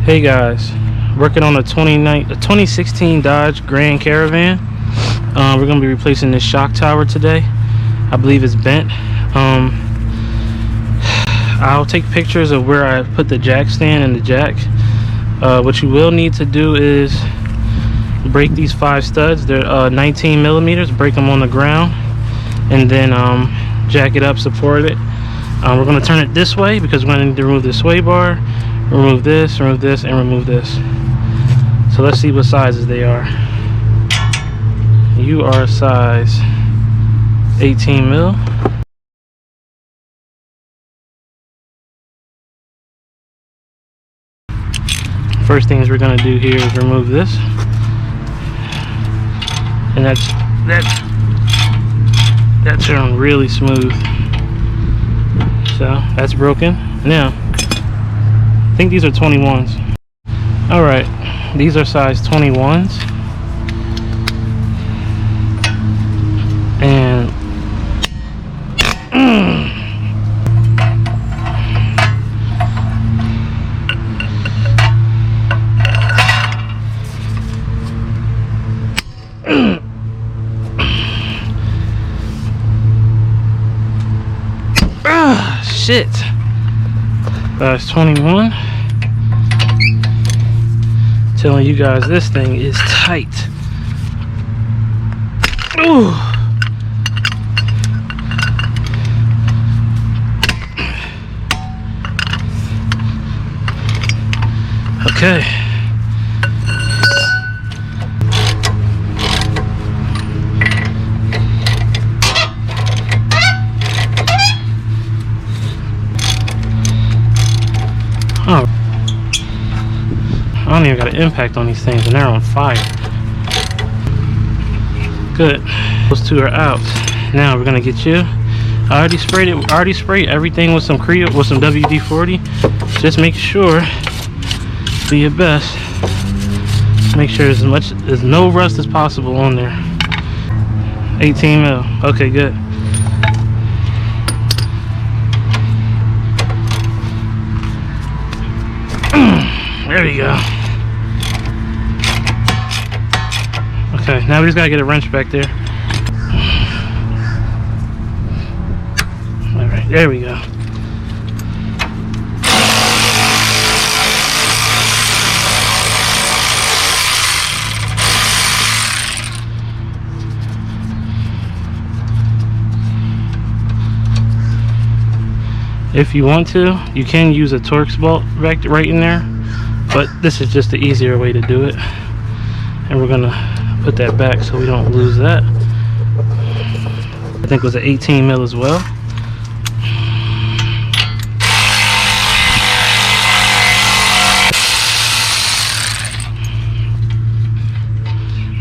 Hey guys, working on a 2016 Dodge Grand Caravan. We're going to be replacing this shock tower today. I believe it's bent. I'll take pictures of where I put the jack stand and the jack. What you will need to do is break these 5 studs. They're 19 millimeters. Break them on the ground and then jack it up, support it. We're going to turn it this way because we're going to need to remove the sway bar, remove this, and remove this. So let's see what sizes they are. You are size 18 mil. First things we're going to do here is remove this. And that turned really smooth. So that's broken. Now, I think these are 21s. Alright, these are size 21s. And shit. Size 21. Telling you guys this thing is tight. Ooh. Okay. Oh, I don't even got an impact on these things and they're on fire. Good. Those two are out. Now we're gonna get you. I already sprayed it. I already sprayed everything with some WD-40. Just make sure, do your best. Make sure there's no rust as possible on there. 18 mil. Okay, good. There you go. Okay, now we just gotta get a wrench back there. Alright, there we go. If you want to, you can use a Torx bolt right in there. But this is just the easier way to do it. And we're gonna put that back so we don't lose that. I think it was an 18 mil as well.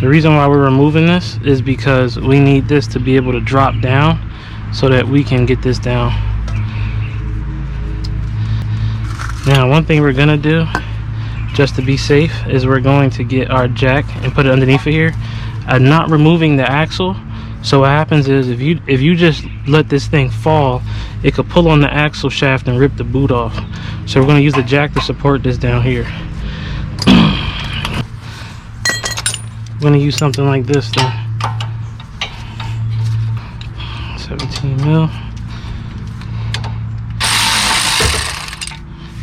The reason why we're removing this is because we need this to be able to drop down so that we can get this down. Now, one thing we're gonna do, just to be safe, is we're going to get our jack and put it underneath of here. I'm not removing the axle, so what happens is if you just let this thing fall, it could pull on the axle shaft and rip the boot off. So we're going to use the jack to support this down here. I'm going to use something like this then. 17 mil.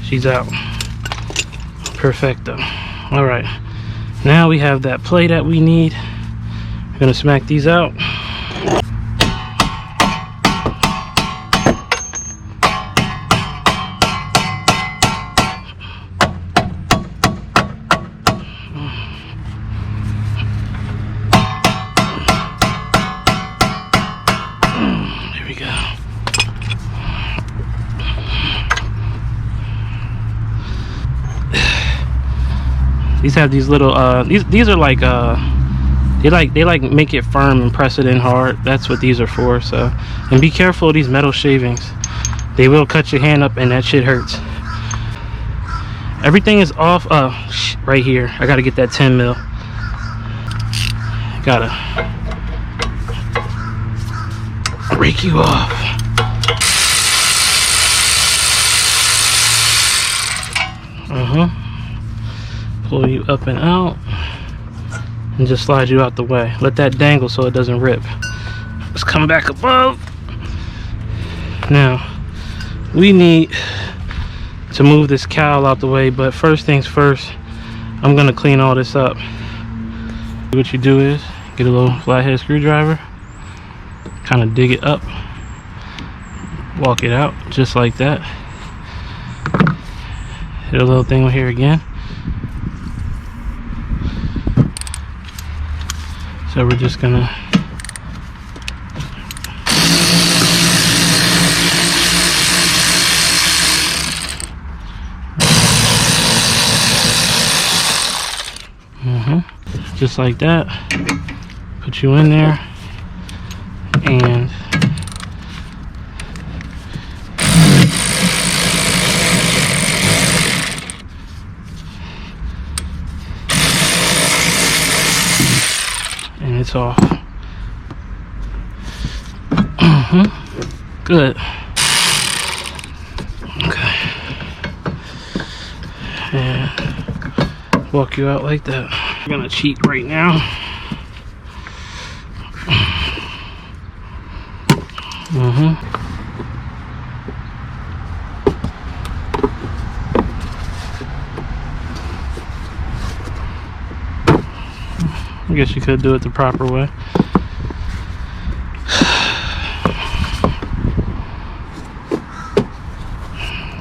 She's out. Perfecto. All right, now we have that play that we need. We're gonna smack these out. There we go. These have these little these are like they like make it firm and press it in hard. That's what these are for. So, and be careful of these metal shavings. They will cut your hand up and that shit hurts. Everything is off right here. I gotta get that 10 mil. Gotta break you off. pull you up and out, and just slide you out the way. Let that dangle so it doesn't rip. Let's come back above. Now we need to move this cowl out the way, but first things first, I'm gonna clean all this up. What you do is get a little flathead screwdriver, kind of dig it up, walk it out just like that. Hit a little thing here again. So we're just gonna just like that. Put you in there and it's off. Good. Okay. And walk you out like that. I'm gonna cheat right now. I guess you could do it the proper way.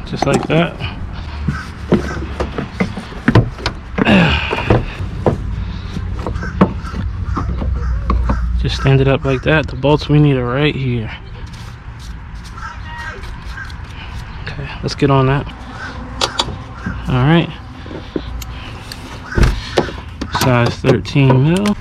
Just like that. Just stand it up like that. The bolts we need are right here. Okay, let's get on that. All right. Size 13 mil.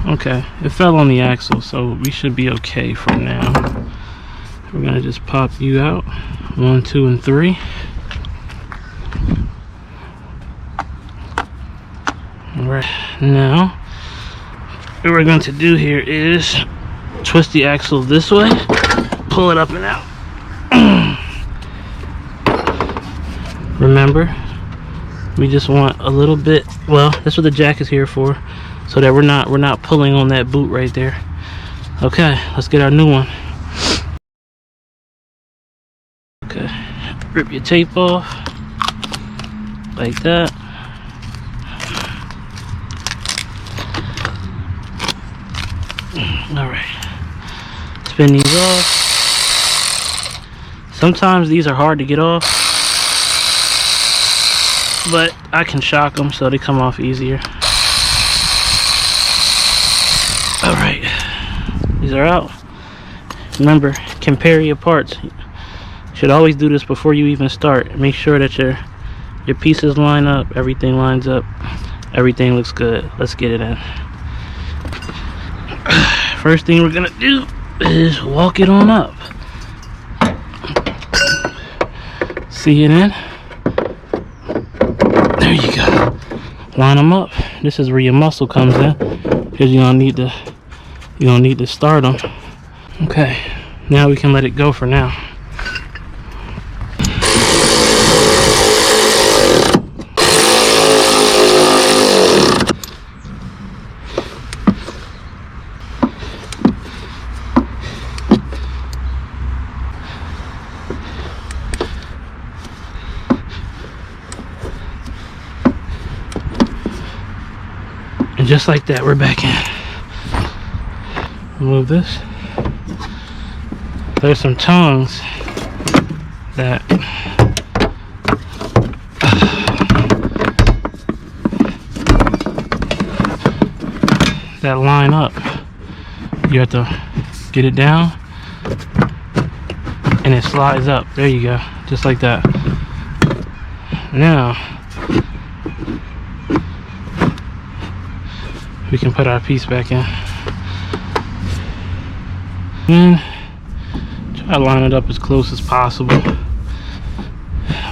Okay, it fell on the axle, so we should be okay for now. We're gonna just pop you out. 1, 2, and 3. All right, now what we're going to do here is twist the axle this way, pull it up and out. Remember, we just want a little bit, well, that's what the jack is here for, so that we're not pulling on that boot right there. Okay, let's get our new one. Okay, rip your tape off like that. All right, spin these off. Sometimes these are hard to get off, but I can shock them so they come off easier. All right, these are out. Remember, compare your parts. You should always do this before you even start. Make sure that your pieces line up, everything lines up, everything looks good. Let's get it in. First thing we're gonna do is walk it on up. See it in? There you go. Line them up. This is where your muscle comes in, because you don't need to start them. Okay, now we can let it go for now. And just like that, we're back in. Move this. There's some tongues that line up. You have to get it down and it slides up. There you go, just like that. Now we can put our piece back in and try to line it up as close as possible.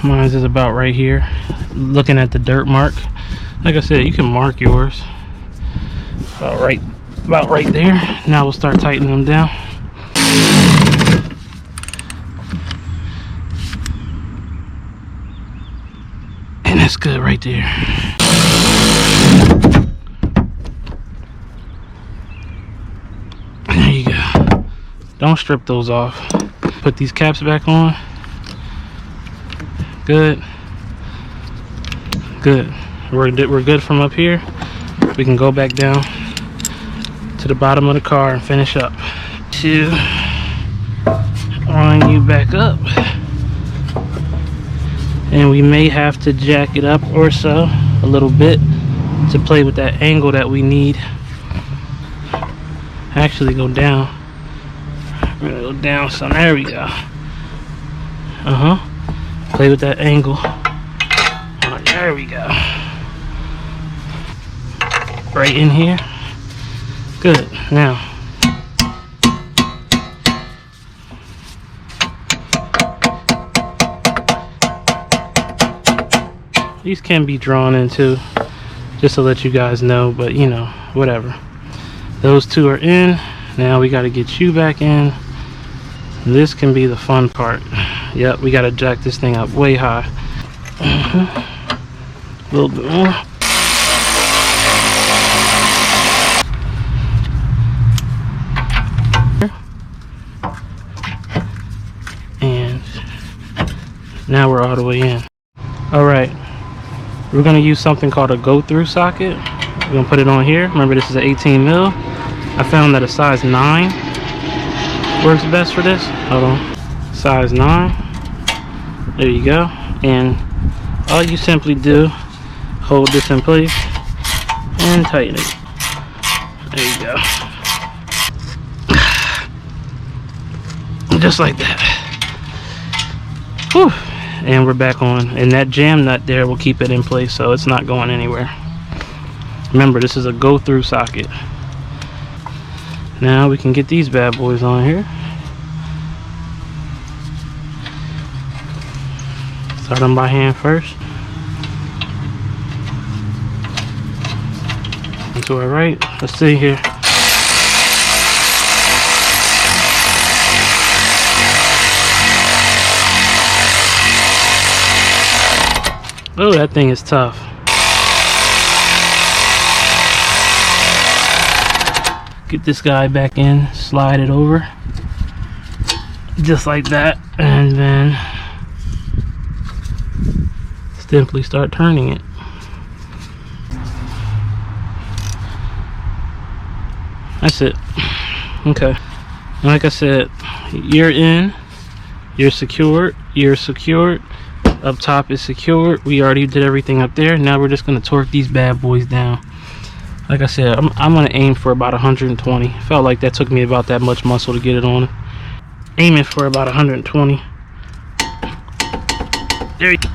Mine is about right here, looking at the dirt mark. Like I said, you can mark yours about about right there. Now we'll start tightening them down. And that's good right there. There you go. Don't strip those off. Put these caps back on. Good. Good. We're good from up here. We can go back down to the bottom of the car and finish up. To line you back up. And we may have to jack it up or so a little bit to play with that angle that we need. Actually go down. We're gonna go down some. There we go. Play with that angle. Oh, there we go. Right in here. Good. Now these can be drawn in too, just to let you guys know, but you know, whatever. Those two are in. Now we got to get you back in. This can be the fun part. Yep, we got to jack this thing up way high. A little bit more. And now we're all the way in. All right, we're going to use something called a go-through socket. We're going to put it on here. Remember, this is an 18 mil. I found that a size 9 works best for this. Hold on. Size 9. There you go. And all you simply do, hold this in place and tighten it. There you go. Just like that. Whew. And we're back on. And that jam nut there will keep it in place, so it's not going anywhere. Remember, this is a go-through socket. Now we can get these bad boys on here. Start them by hand first. And to our right. Let's see here. Oh, that thing is tough. Get this guy back in, slide it over. Just like that. And then simply start turning it. That's it. Okay. Like I said, you're in, you're secured, up top is secured. We already did everything up there. Now we're just going to torque these bad boys down. Like I said, I'm going to aim for about 120. Felt like that took me about that much muscle to get it on. Aiming for about 120. There you go.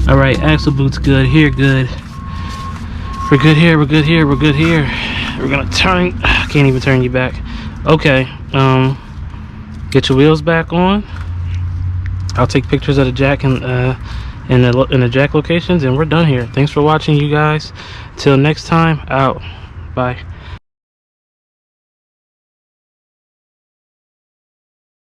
Alright, axle boot's good. Here, good. We're good here, we're good here, we're good here. We're going to turn. Can't even turn you back. Okay. Get your wheels back on. I'll take pictures of the jack and in the jack locations, and we're done here. Thanks for watching, you guys. Till next time, out. Bye.